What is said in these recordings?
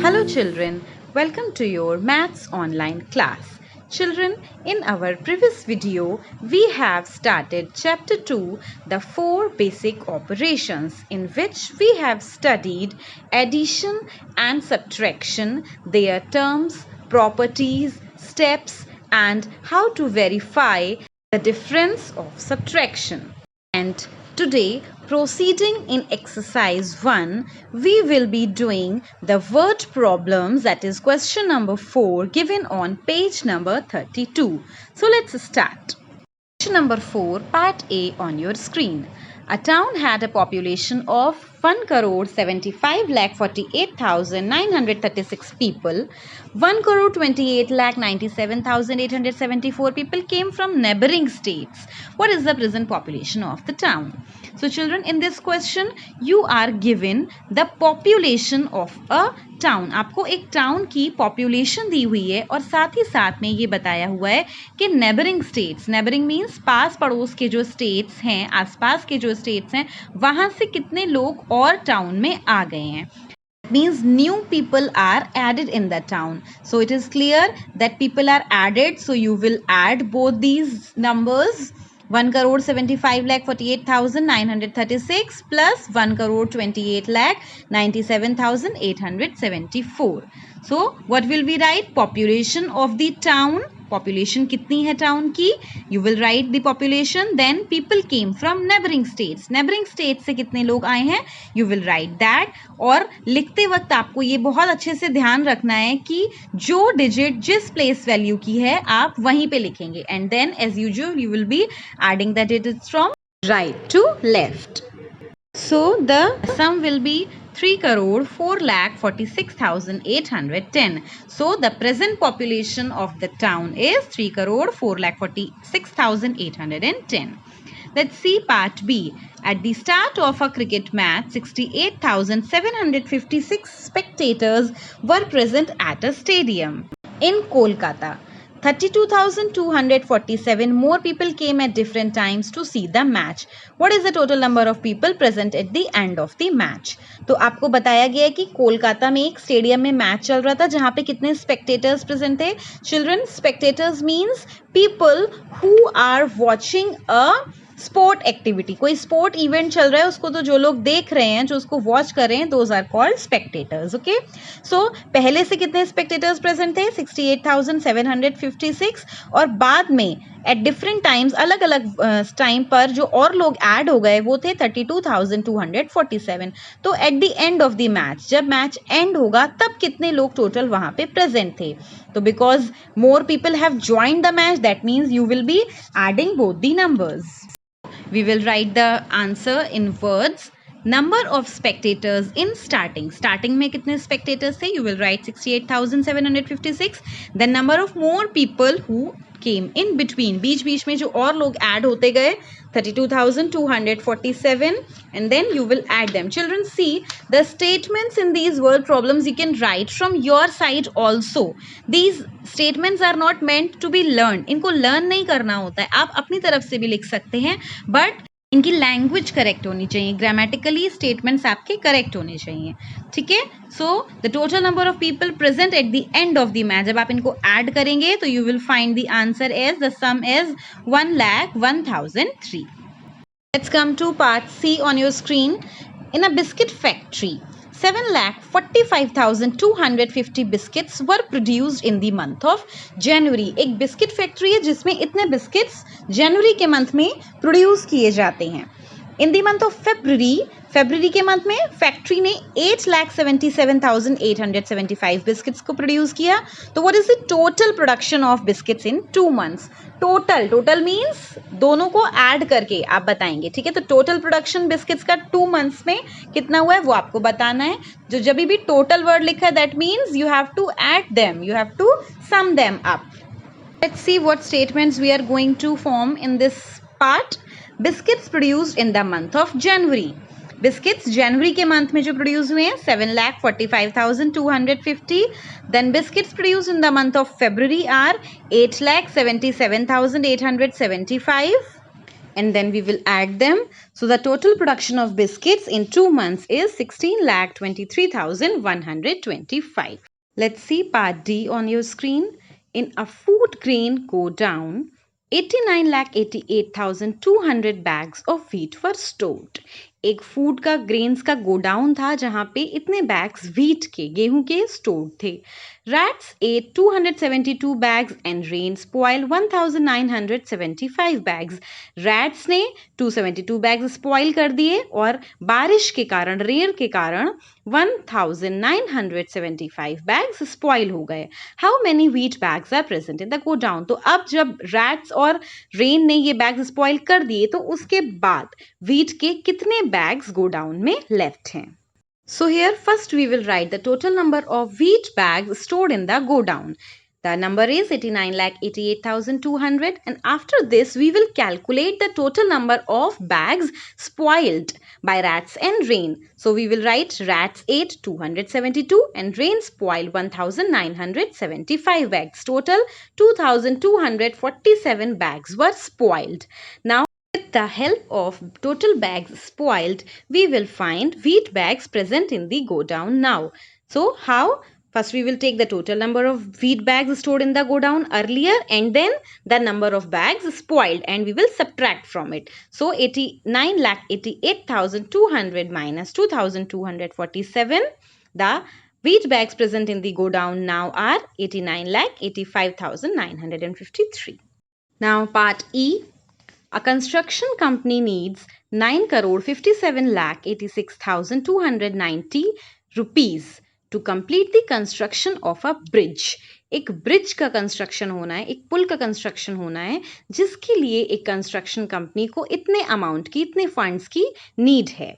Hello children, welcome to your Maths online class. Children, in our previous video, we have started chapter 2, the 4 basic operations, in which we have studied addition and subtraction, their terms, properties, steps, and how to verify the difference of subtraction. And today, proceeding in exercise 1, we will be doing the word problems, that is question number 4 given on page number 32. So let's start. Question number 4, part A on your screen. A town had a population of 1,75,48,936 people. 1,28,97,874 people came from neighboring states. What is the present population of the town? So children, in this question, you are given the population of a town. आपको एक town की population दी हुई है और साथ ही साथ में ये बताया हुआ है कि नेबरिंग स्टेट्स, नेबरिंग मीन्स पास पड़ोस के जो स्टेट्स हैं, आसपास के जो स्टेट्स हैं, वहाँ से कितने लोग और टाउन में आ गए हैं. Means new people are added in the town. So it is clear that people are added. So you will add both these numbers. 1,75,48,936 plus 1,28,97,874. So what will we write? Population of the town. Population कितनी है town की? You will write the population. Then people came from neighboring states. Neighboring states से कितने लोग आए हैं? You will write that. और लिखते वक्त आपको ये बहुत अच्छे से ध्यान रखना है कि जो डिजिट जिस प्लेस वैल्यू की है आप वहीं पे लिखेंगे. And then as usual you will be adding the digits from right to left. So the sum will be 3,04,46,810. So the present population of the town is 3,04,46,810. Let's see part B. At the start of a cricket match, 68,756 spectators were present at a stadium in Kolkata. 32,247 more people came at different times to see the match. What is the total number of people present at the end of the match? तो आपको बताया गया है कि कोलकाता में एक stadium में match चल रहा था जहाँ पे कितने स्पेक्टेटर्स प्रेजेंट थे. Children, spectators means people who are watching a sport activity. कोई स्पोर्ट इवेंट चल रहा है उसको तो जो लोग देख रहे हैं, जो उसको वॉच कर रहे हैं, those are called spectators. Okay, so पहले से कितने स्पेक्टेटर्स प्रेजेंट थे? 68,756. और बाद में एट डिफरेंट टाइम्स, अलग अलग टाइम पर जो और लोग ऐड हो गए वो थे 32,247. तो eight the end of the match, जब मैच एंड होगा तब कितने लोग टोटल वहां पे प्रेजेंट थे? तो because more people have joined the match, that means you will be adding both the numbers. We will write the answer in words. Number of spectators in starting. Starting में कितने spectators थे? You will write 68,756. Then number of more people who came in between. बीच बीच में जो और लोग add होते गए, 32,247. And then you will add them. Children, see the statements in these word problems you can write from your side also. These statements are not meant to be learned. इनको learn नहीं करना होता है. आप अपनी तरफ से भी लिख सकते हैं, but इनकी लैंग्वेज करेक्ट होनी चाहिए, ग्रामेटिकली स्टेटमेंट्स आपके करेक्ट होने चाहिए. ठीक है. So the total number of people present at the end of the match, जब आप इनको ऐड करेंगे तो you will find the answer as the sum is 1,01,003. Let's come to part C on your screen. In a biscuit factory 7,45,250 biscuits were produced in the month of January. एक biscuit factory है जिसमें इतने biscuits January के month में produce किए जाते हैं. इन the month of फरवरी के मंथ में फैक्ट्री ने 8,77,875 बिस्किट्स को प्रोड्यूस किया. तो what is the total production of biscuits in 2 months? Total means दोनों को ऐड करके आप बताएंगे. ठीक है. तो टोटल प्रोडक्शन बिस्किट्स का 2 months में कितना हुआ है वो आपको बताना है. जो जब भी टोटल वर्ड लिखा है that means you have to add them, you have to sum them up. Let's see what statements we are going to form in this part. Biscuits produced in the month of January. Biscuits January के month में जो produce हुए हैं 7,45,250. Then biscuits produce in the month of February are 8,77,875. and then we will add them. So the total production of biscuits in 2 months is 16,23,125. Let's see part D on your screen. In a food grain go down, 89,88,200 bags of wheat were stored. एक food का grains का godown था जहां पे इतने bags wheat के गेहूं के स्टोर्ड थे. Rats ate 272 bags and rain spoiled 1975 bags. Rats ने 272 bags spoil कर दिए और बारिश के कारण रेन के कारण 1975 bags spoil हो गए. How many wheat bags are present in the go down? तो अब जब rats और रेन ने ये bags spoil कर दिए तो उसके बाद wheat के कितने bags go down में left हैं. So here first we will write the total number of wheat bags stored in the go down. The number is 89,88,200 and after this we will calculate the total number of bags spoiled by rats and rain. So we will write rats ate 272 and rain spoiled 1975 bags. Total 2247 bags were spoiled. Now with the help of total bags spoiled, we will find wheat bags present in the go down now. So how? First we will take the total number of wheat bags stored in the go down earlier and then the number of bags spoiled and we will subtract from it. So 89,88,200 minus 2,247. The wheat bags present in the go down now are 89,85,953. Now part E. A construction company needs 9,57,86,290 rupees to complete the construction of a bridge. एक bridge का construction होना है, एक पुल का construction होना है जिसके लिए एक कंस्ट्रक्शन कंपनी को इतने अमाउंट की, इतने फंड्स की नीड है.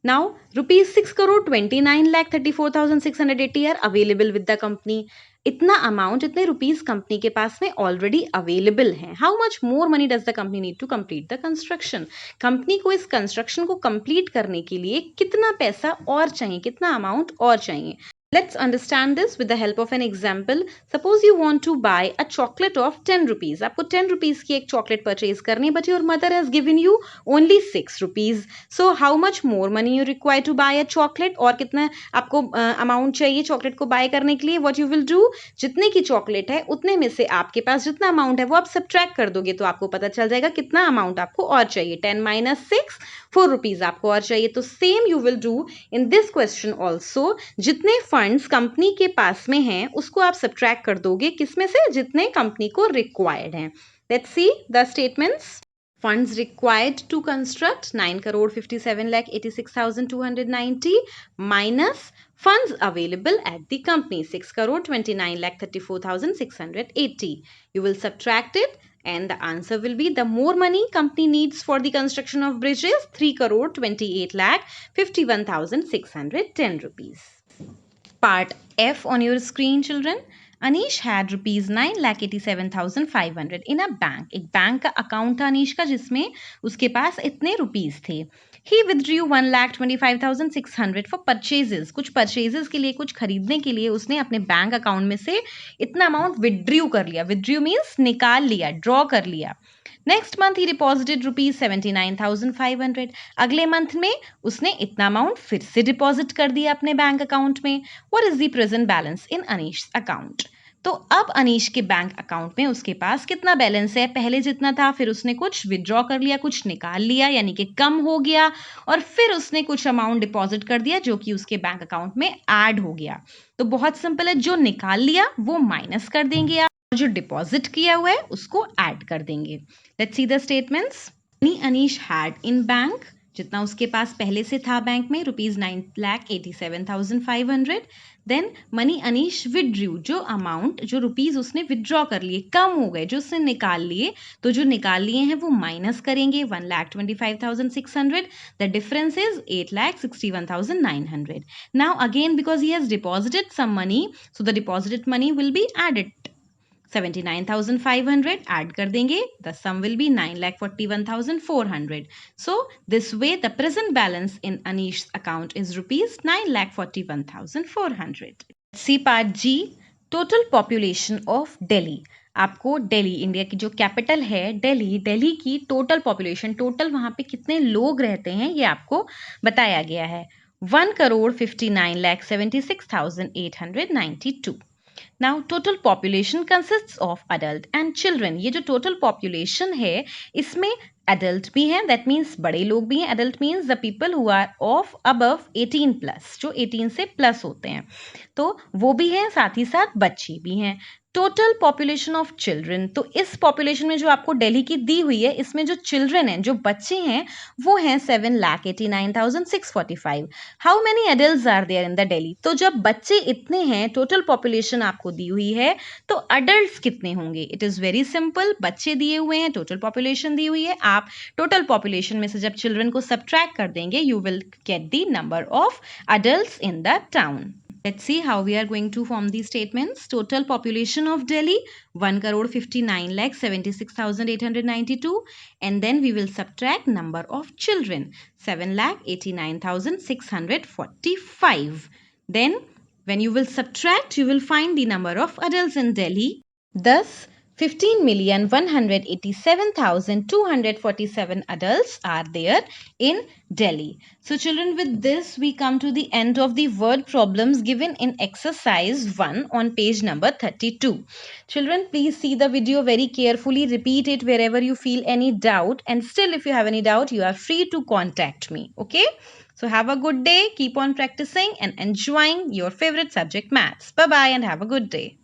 Now rupees 6,29,34,680 are available with the company. इतना अमाउंट, इतने रुपीस कंपनी के पास में ऑलरेडी अवेलेबल हैं. How much more money does the company need to complete the construction? Company को इस कंस्ट्रक्शन को कंप्लीट करने के लिए कितना पैसा और चाहिए, कितना अमाउंट और चाहिए? Let's understand this with the help of an example. Suppose you want to buy a chocolate of 10 rupees. आपको 10 rupees की एक chocolate purchase करनी है, but your mother has given you only 6 rupees. So how much more money you require to buy a chocolate? और कितना आपको amount चाहिए chocolate को buy करने के लिए? What you will do? जितने की chocolate है उतने में से आपके पास जितना amount है वो आप subtract कर दोगे तो आपको पता चल जाएगा कितना amount आपको और चाहिए. 10 minus 6, 4 rupees आपको और चाहिए. तो same you will do in this question also. जितने फंड्स कंपनी के पास में हैं उसको आप सब्ट्रैक्ट कर दोगे किसमें से? जितने कंपनी को रिक्वायर्ड हैं. Let's see the statements. Funds required to construct 9,56,86,290 minus funds available at the company 6,29,34,680. You will subtract it and the answer will be the more money company needs for the construction of bridges 3,28,51,610 rupees. Part F on your screen, children. Anish had rupees 9,87,500 in a bank. एक bank का account था अनीश का जिसमें उसके पास इतने rupees थे. He withdrew 1,25,600 for purchases. कुछ purchases के लिए, कुछ खरीदने के लिए उसने अपने बैंक अकाउंट में से इतना अमाउंट विड्रू कर लिया. विड्रू मीन्स निकाल लिया, ड्रॉ कर लिया. नेक्स्ट मंथ ही डिपॉजिटेड रुपीज 79,500. अगले मंथ में उसने इतना अमाउंट फिर से डिपॉजिट कर दिया अपने बैंक अकाउंट में. What is the present balance in Anish account? तो अब अनीश के बैंक अकाउंट में उसके पास कितना बैलेंस है? पहले जितना था फिर उसने कुछ विड्रॉ कर लिया, कुछ निकाल लिया यानी कि कम हो गया और फिर उसने कुछ अमाउंट डिपॉजिट कर दिया जो कि उसके बैंक अकाउंट में ऐड हो गया. तो बहुत सिंपल है, जो निकाल लिया वो माइनस कर देंगे आप, जो डिपॉजिट किया हुआ है उसको ऐड कर देंगे. Let's see the statements. Money Anish had in bank, जितना उसके पास पहले से था बैंक में rupees 9,87,500. Then money Anish withdrew, जो अमाउंट, जो रुपीज उसने विड्रॉ कर लिए कम हो गए, जो उसने निकाल लिए, तो जो निकाल लिए हैं वो माइनस करेंगे 1,25,600. The difference is 8,61,900. Now again because he has deposited some money, so the deposited money will be added. 79,500 add कर देंगे. The sum will be 9,41,400. So this way the present balance in Anish's account is rupees 9,41,400. See part G. Total population of Delhi. आपको Delhi, India की जो capital है दिल्ली, दिल्ली की total population, total वहाँ पे कितने लोग रहते हैं ये आपको बताया गया है। 1,59,76,892। Now total population consists of adult and children. ये जो टोटल पॉपुलेशन है इसमें एडल्ट भी हैं, दैट मीन्स बड़े लोग भी हैं। Adult means the people who are of above 18 plus, जो 18 से प्लस होते हैं, तो वो भी हैं, साथ ही साथ बच्चे भी हैं। टोटल पॉपुलेशन ऑफ चिल्ड्रन, तो इस पॉपुलेशन में जो आपको दिल्ली की दी हुई है इसमें जो चिल्ड्रन हैं, जो बच्चे हैं, वो हैं 7,89,645। How many adults are there in the Delhi? तो जब बच्चे इतने हैं, टोटल पॉपुलेशन आपको दी हुई है, तो अडल्ट्स कितने होंगे? इट इज़ वेरी सिंपल, बच्चे दिए हुए हैं, टोटल पॉपुलेशन दी हुई है, आप टोटल पॉपुलेशन में से जब चिल्ड्रन को सब्ट्रैक्ट कर देंगे, you will get the number of adults in the town. Let's see how we are going to form these statements. Total population of Delhi 1,59,76,892, and then we will subtract number of children 7,89,645. Then when you will subtract, you will find the number of adults in Delhi. Thus 15,187,247 adults are there in Delhi. So children, with this we come to the end of the word problems given in exercise 1 on page number 32. Children, please see the video very carefully, repeat it wherever you feel any doubt, and still if you have any doubt you are free to contact me. Okay, so have a good day, keep on practicing and enjoying your favorite subject, maths. Bye bye and have a good day.